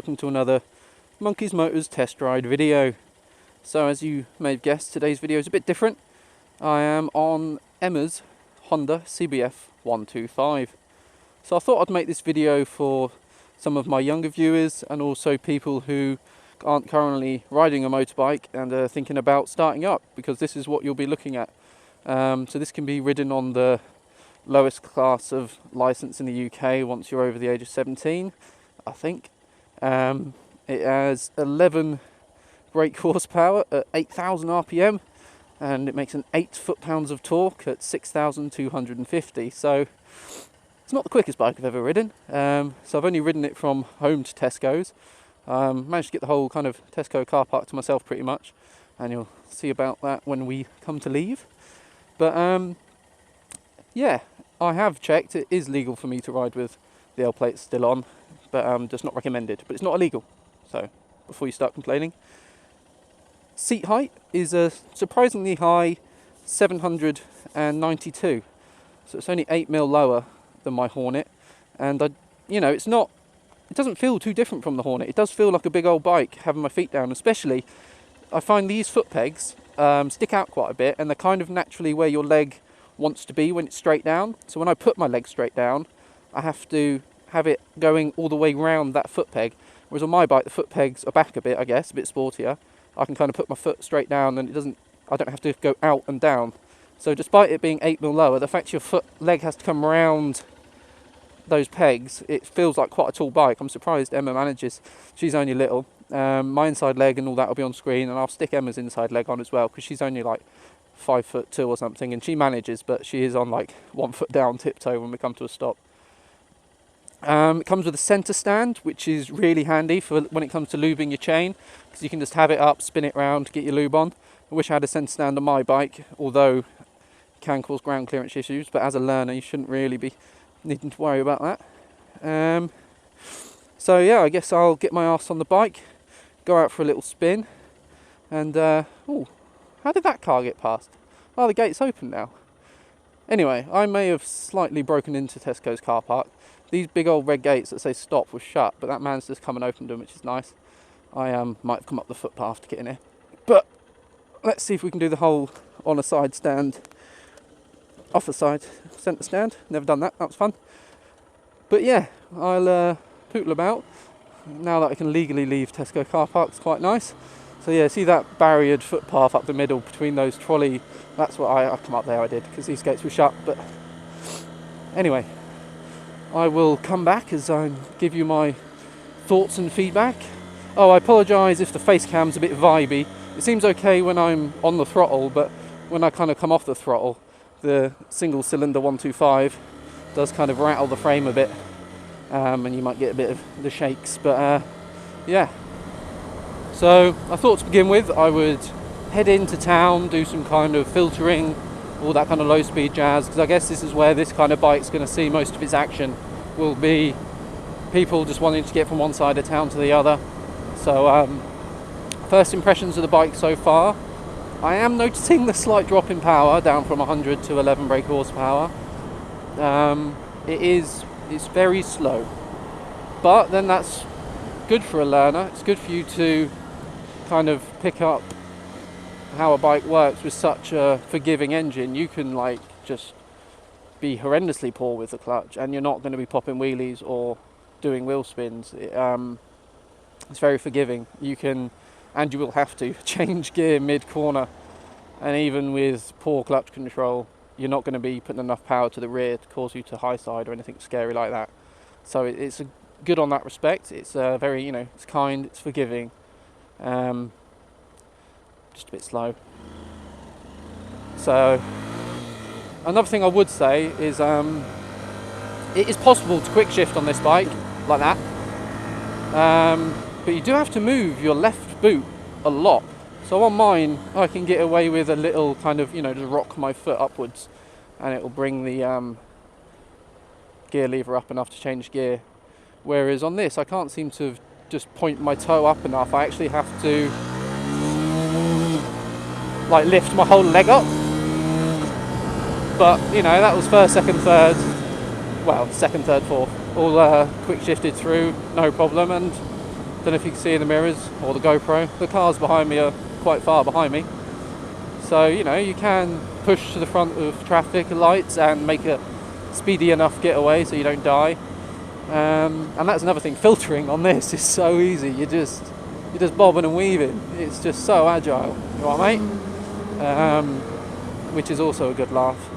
welcome to another Monkey's Motors test ride video. So as you may have guessed, today's video is a bit different. I am on Emma's Honda CBF 125. So I thought I'd make this video for some of my younger viewers and also people who aren't currently riding a motorbike and are thinking about starting up, because this is what you'll be looking at. So this can be ridden on the lowest class of license in the UK once you're over the age of 17, I think. It has 11 brake horsepower at 8,000 RPM, and it makes an 8 foot-pounds of torque at 6,250. So it's not the quickest bike I've ever ridden. So I've only ridden it from home to Tesco's. Managed to get the whole kind of Tesco car park to myself pretty much, and you'll see about that when we come to leave. But yeah, I have checked. It is legal for me to ride with the L plates still on, but just not recommended. But it's not illegal, so before you start complaining. Seat height is a surprisingly high 792, so it's only 8mm lower than my Hornet, and it doesn't feel too different from the Hornet. It does feel like a big old bike having my feet down, especially I find these foot pegs stick out quite a bit, and they're kind of naturally where your leg wants to be when it's straight down. So when I put my leg straight down, I have to have it going all the way round that foot peg, whereas on my bike the foot pegs are back a bit, I guess, a bit sportier. I can kind of put my foot straight down and I don't have to go out and down. So despite it being 8mm lower, the fact your leg has to come round those pegs, it feels like quite a tall bike. I'm surprised Emma manages. She's only little. My inside leg and all that will be on screen, and I'll stick Emma's inside leg on as well, because she's only like 5'2" or something, and she manages, but she is on like 1 foot down tiptoe when we come to a stop. It comes with a centre stand, which is really handy for when it comes to lubing your chain, because you can just have it up, spin it round, get your lube on. I wish I had a centre stand on my bike, although it can cause ground clearance issues, but as a learner you shouldn't really be needing to worry about that. So yeah, I guess I'll get my arse on the bike, go out for a little spin, and oh, how did that car get past? Oh, the gate's open now. Anyway, I may have slightly broken into Tesco's car park. These big old red gates that say stop were shut, but that man's just come and opened them, which is nice. I might have come up the footpath to get in here. But let's see if we can do the whole on a side stand, off the side centre stand. Never done that, that was fun. But yeah, I'll pootle about. Now that I can legally leave Tesco car parks, quite nice. So yeah, see that barriered footpath up the middle between those trolley, that's what I come up there, I did, because these gates were shut. But anyway, I will come back as I give you my thoughts and feedback. Oh, I apologise if the face cam's a bit vibey. It seems okay when I'm on the throttle, but when I kind of come off the throttle, the single cylinder 125 does kind of rattle the frame a bit, and you might get a bit of the shakes. But yeah, so I thought to begin with I would head into town, do some kind of filtering, all that kind of low speed jazz, because I guess this is where this kind of bike's going to see most of its action, will be people just wanting to get from one side of town to the other. So first impressions of the bike so far, I am noticing the slight drop in power, down from 100 to 11 brake horsepower. It's very slow, but then that's good for a learner. It's good for you to kind of pick up how a bike works with such a forgiving engine. You can like just be horrendously poor with the clutch, and you're not going to be popping wheelies or doing wheel spins. It's very forgiving. You will have to change gear mid-corner, and even with poor clutch control, you're not going to be putting enough power to the rear to cause you to high side or anything scary like that. So it's good on that respect. It's very, it's kind, it's forgiving, just a bit slow. So another thing I would say is it is possible to quick shift on this bike like that, but you do have to move your left boot a lot. So on mine I can get away with a little kind of, just rock my foot upwards and it will bring the gear lever up enough to change gear, whereas on this I can't seem to just point my toe up enough. I actually have to like lift my whole leg up. But that was first, second, third, well, second, third, fourth, all quick shifted through, no problem. And Don't know if you can see in the mirrors or the GoPro. The cars behind me are quite far behind me. So, you know, you can push to the front of traffic lights and make a speedy enough getaway so you don't die. And that's another thing, filtering on this is so easy. You're just bobbing and weaving. It's just so agile. You know what, mate? Which is also a good laugh.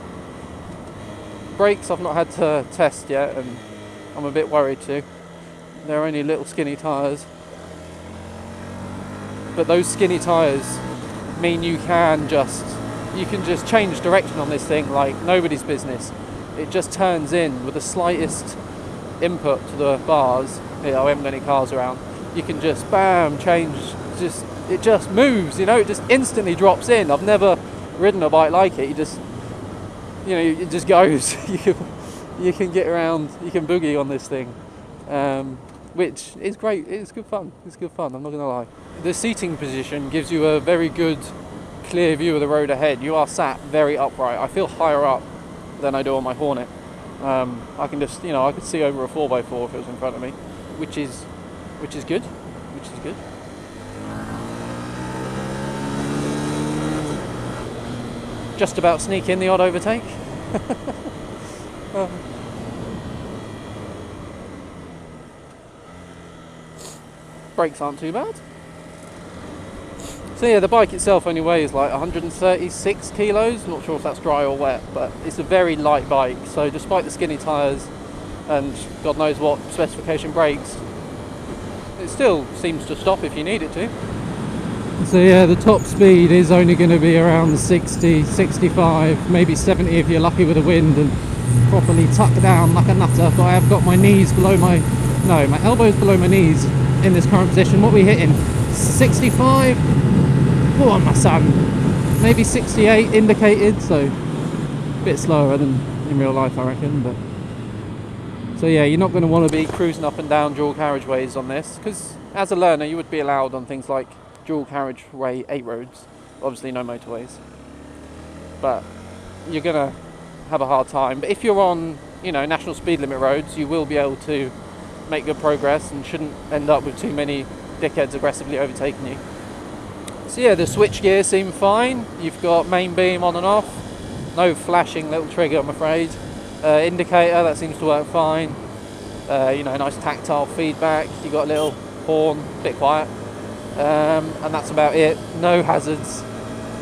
Brakes I've not had to test yet, and I'm a bit worried too. They're only little skinny tyres. But those skinny tyres mean you can just change direction on this thing like nobody's business. It just turns in with the slightest input to the bars. I haven't got any cars around. You can just bam, change, it just moves, you know, it just instantly drops in. I've never ridden a bike like it. It just goes. You can get around, you can boogie on this thing, which is great. It's good fun. I'm not gonna lie. The seating position gives you a very good, clear view of the road ahead. You are sat very upright. I feel higher up than I do on my Hornet. I can just, I could see over a 4x4 if it was in front of me, which is good. Just about sneak in the odd overtake. Brakes aren't too bad. So yeah, the bike itself only weighs like 136 kilos. Not sure if that's dry or wet, but it's a very light bike. So despite the skinny tyres and God knows what specification brakes, it still seems to stop if you need it to. So yeah, the top speed is only going to be around 60, 65, maybe 70 if you're lucky with the wind and properly tucked down like a nutter. But I have got my knees below my elbows below my knees in this current position. What are we hitting? 65? Go on, my son. Maybe 68 indicated, so a bit slower than in real life, I reckon. But so yeah, you're not going to want to be cruising up and down dual carriageways on this, because as a learner you would be allowed on things like dual carriageway 8 roads, obviously no motorways, but you're going to have a hard time. But if you're on, national speed limit roads, you will be able to make good progress and shouldn't end up with too many dickheads aggressively overtaking you. So yeah, the switch gear seem fine. You've got main beam on and off, no flashing little trigger, I'm afraid. Indicator, that seems to work fine. Nice tactile feedback. You got a little horn, a bit quiet, and that's about it. No hazards,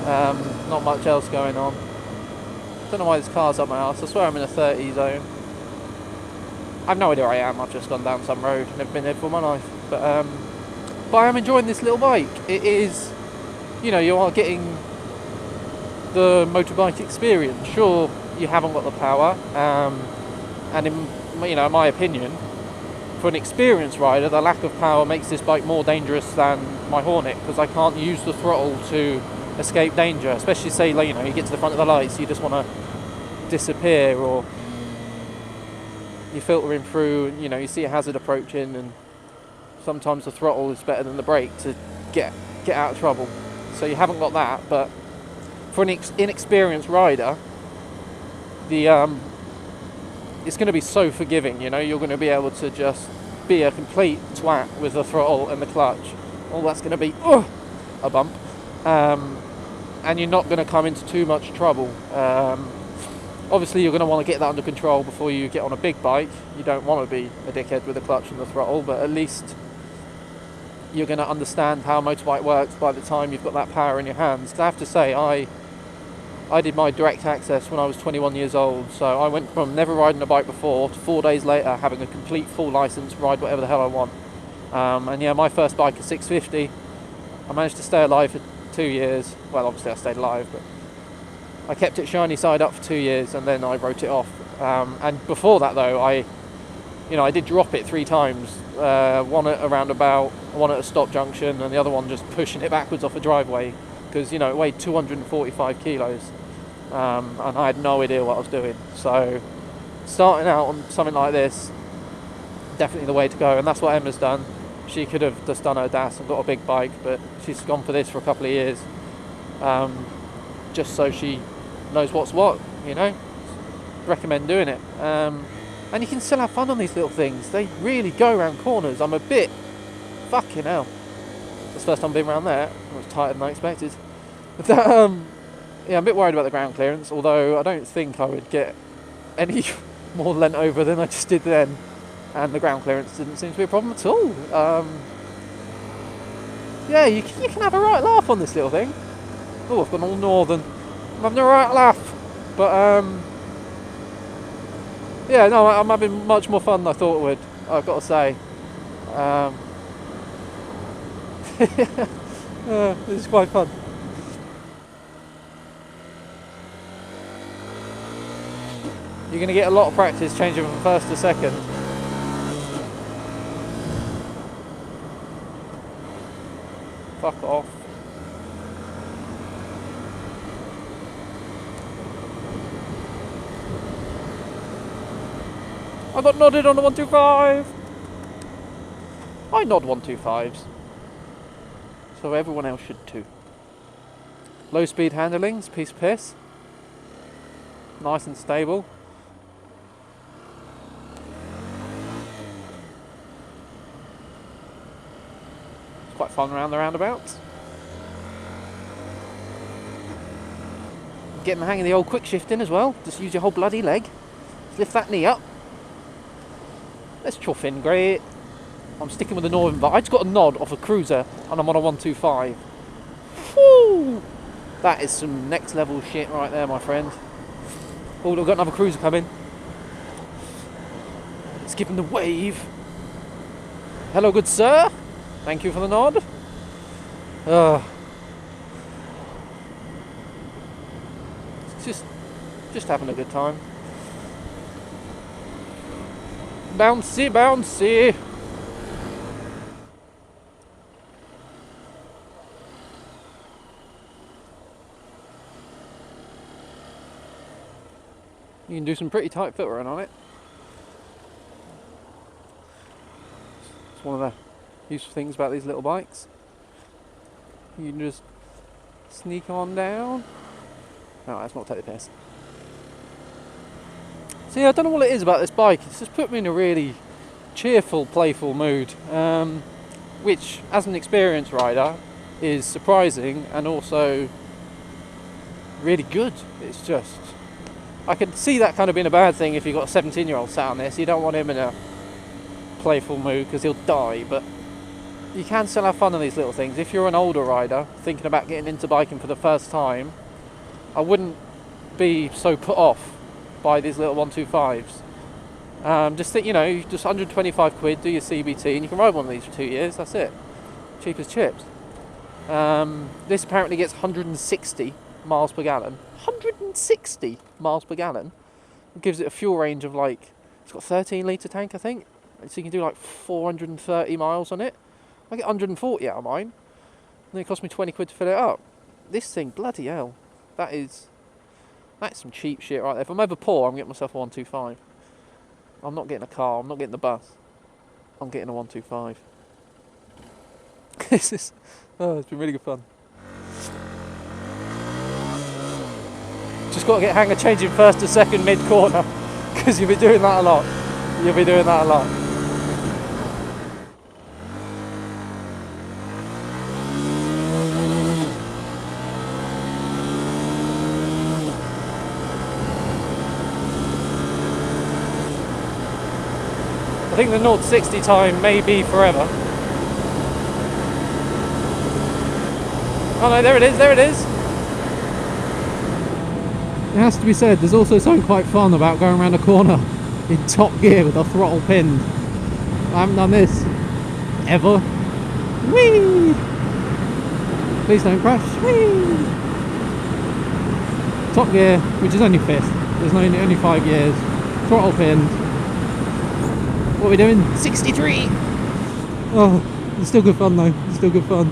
not much else going on. Don't know why this car's up my arse. I swear I'm in a 30 zone. I've no idea where I am. I've just gone down some road. Never been here for my life, but I am enjoying this little bike. It is, you are getting the motorbike experience. Sure, you haven't got the power, and in my opinion, for an experienced rider, the lack of power makes this bike more dangerous than my Hornet, because I can't use the throttle to escape danger. Especially say, you get to the front of the lights, you just want to disappear, or you're filtering through, and you see a hazard approaching, and sometimes the throttle is better than the brake to get out of trouble. So you haven't got that. But for an inexperienced rider, it's going to be so forgiving. You're going to be able to just be a complete twat with the throttle and the clutch. All that's going to be a bump, and you're not going to come into too much trouble. Obviously you're going to want to get that under control before you get on a big bike. You don't want to be a dickhead with the clutch and the throttle, but at least you're going to understand how a motorbike works by the time you've got that power in your hands. 'Cause I have to say, I did my direct access when I was 21 years old, so I went from never riding a bike before to 4 days later having a complete full license, ride whatever the hell I want. And yeah, my first bike is 650. I managed to stay alive for 2 years. Well, obviously I stayed alive, but I kept it shiny side up for 2 years, and then I wrote it off. And before that though, I did drop it 3 times. One at a roundabout, one at a stop junction, and the other one just pushing it backwards off a driveway, because it weighed 245 kilos, and I had no idea what I was doing. So starting out on something like this, definitely the way to go, and that's what Emma's done. She could have just done her DAS and got a big bike, but she's gone for this for a couple of years, just so she knows what's what. Recommend doing it. And you can still have fun on these little things. They really go around corners. I'm a bit fucking hell. It's the first time I've been around there. I was tighter than I expected. But, yeah, I'm a bit worried about the ground clearance, although I don't think I would get any more lent over than I just did then. And the ground clearance didn't seem to be a problem at all. Yeah, you can have a right laugh on this little thing. Oh, I've gone all northern. I'm having a right laugh. But, yeah, no, I'm having much more fun than I thought I would, I've got to say. This is quite fun. You're going to get a lot of practice changing from first to second. Fuck off. I got nodded on the 125. I nod 125s. So everyone else should too. Low speed handling, it's a piece of piss. Nice and stable. It's quite fun around the roundabouts. Getting the hang of the old quick shifting as well. Just use your whole bloody leg. Just lift that knee up. Let's chuff in, great. I'm sticking with the northern, but I just got a nod off a cruiser and I'm on a 125. Woo! That is some next level shit right there, my friend. Oh, we've got another cruiser coming. Let's give him the wave. Hello, good sir. Thank you for the nod. Just having a good time. Bouncy, bouncy. You can do some pretty tight footwear on it. It's one of the useful things about these little bikes. You can just sneak on down. No, let's not take the piss. See, I don't know what it is about this bike. It's just put me in a really cheerful, playful mood, which, as an experienced rider, is surprising and also really good. It's just, I could see that kind of being a bad thing if you've got a 17-year-old sat on this. You don't want him in a playful mood because he'll die, but you can still have fun on these little things. If you're an older rider thinking about getting into biking for the first time, I wouldn't be so put off by these little 125s. Just think, you know, just 125 quid, do your CBT, and you can ride one of these for 2 years. That's it. Cheap as chips. This apparently gets 160 miles per gallon. 160 miles per gallon. It gives it a fuel range of like, it's got a 13 litre tank, I think. So you can do like 430 miles on it. I get 140 out of mine. And it cost me 20 quid to fill it up. This thing, bloody hell. That's some cheap shit right there. If I'm ever poor, I'm getting myself a 125. I'm not getting a car, I'm not getting the bus. I'm getting a 125. It's been really good fun. Just got to get hang of changing first to second mid-corner, because you'll be doing that a lot. You'll be doing that a lot. I think the 0 to 60 time may be forever. Oh no, there it is, there it is. It has to be said, there's also something quite fun about going around a corner in top gear with the throttle pinned. I haven't done this ever. Whee! Please don't crash. Whee! Top gear, which is only 5th. There's only 5 years. Throttle pinned. What are we doing? 63! Oh, it's still good fun though. It's still good fun.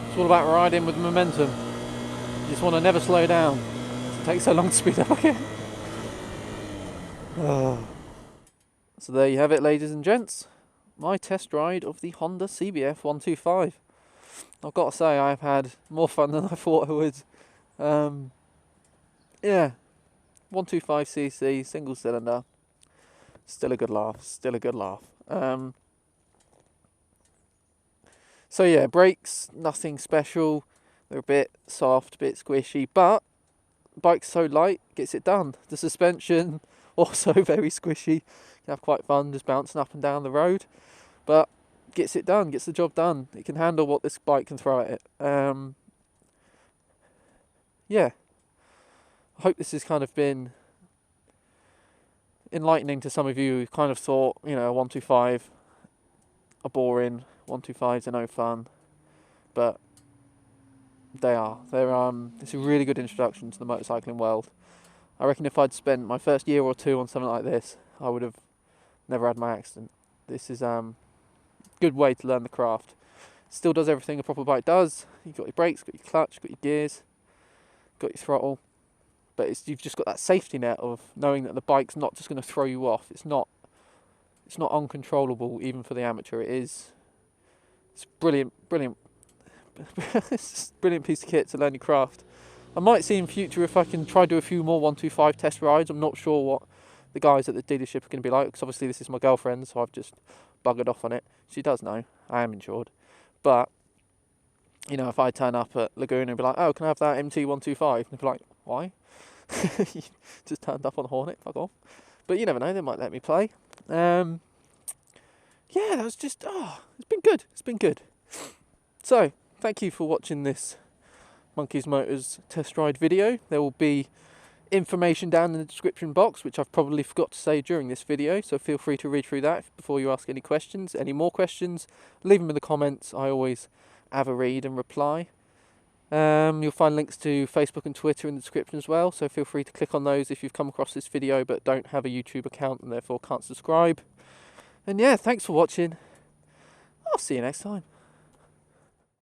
It's all about riding with momentum. You just want to never slow down. It takes so long to speed up again. So there you have it, ladies and gents. My test ride of the Honda CBF 125. I've got to say I've had more fun than I thought I would. Yeah, 125cc single cylinder, still a good laugh, still a good laugh. So yeah, brakes, nothing special. They're a bit soft, a bit squishy, but bike's so light, gets it done. The suspension, also very squishy. You can have quite fun just bouncing up and down the road, but gets it done, gets the job done. It can handle what this bike can throw at it. Yeah, I hope this has kind of been enlightening to some of you who kind of thought, you know, 125 are boring, 125s are no fun, but they are. It's a really good introduction to the motorcycling world. I reckon if I'd spent my first year or two on something like this, I would have never had my accident. This is good way to learn the craft. Still does everything a proper bike does. You've got your brakes, got your clutch, got your gears, got your throttle, but you've just got that safety net of knowing that the bike's not just going to throw you off. It's not uncontrollable even for the amateur. It's brilliant it's just a brilliant piece of kit to learn your craft. I might see in future if I can try do a few more 125 test rides. I'm not sure what the guys at the dealership are going to be like, because obviously this is my girlfriend, so I've just buggered off on it. She does know I am insured, but you know, if I turn up at Lagoon and be like, oh, can I have that MT125? And they'd be like, why? You just turned up on a Hornet, fuck off. But you never know, they might let me play. Yeah, that was just, it's been good. So, thank you for watching this Monkeys Motors test ride video. There will be information down in the description box, which I've probably forgot to say during this video, so feel free to read through that before you ask any questions. Any more questions, leave them in the comments. I always have a read and reply. You'll find links to Facebook and Twitter in the description as well, so feel free to click on those if you've come across this video but don't have a YouTube account and therefore can't subscribe. And yeah, thanks for watching. I'll see you next time.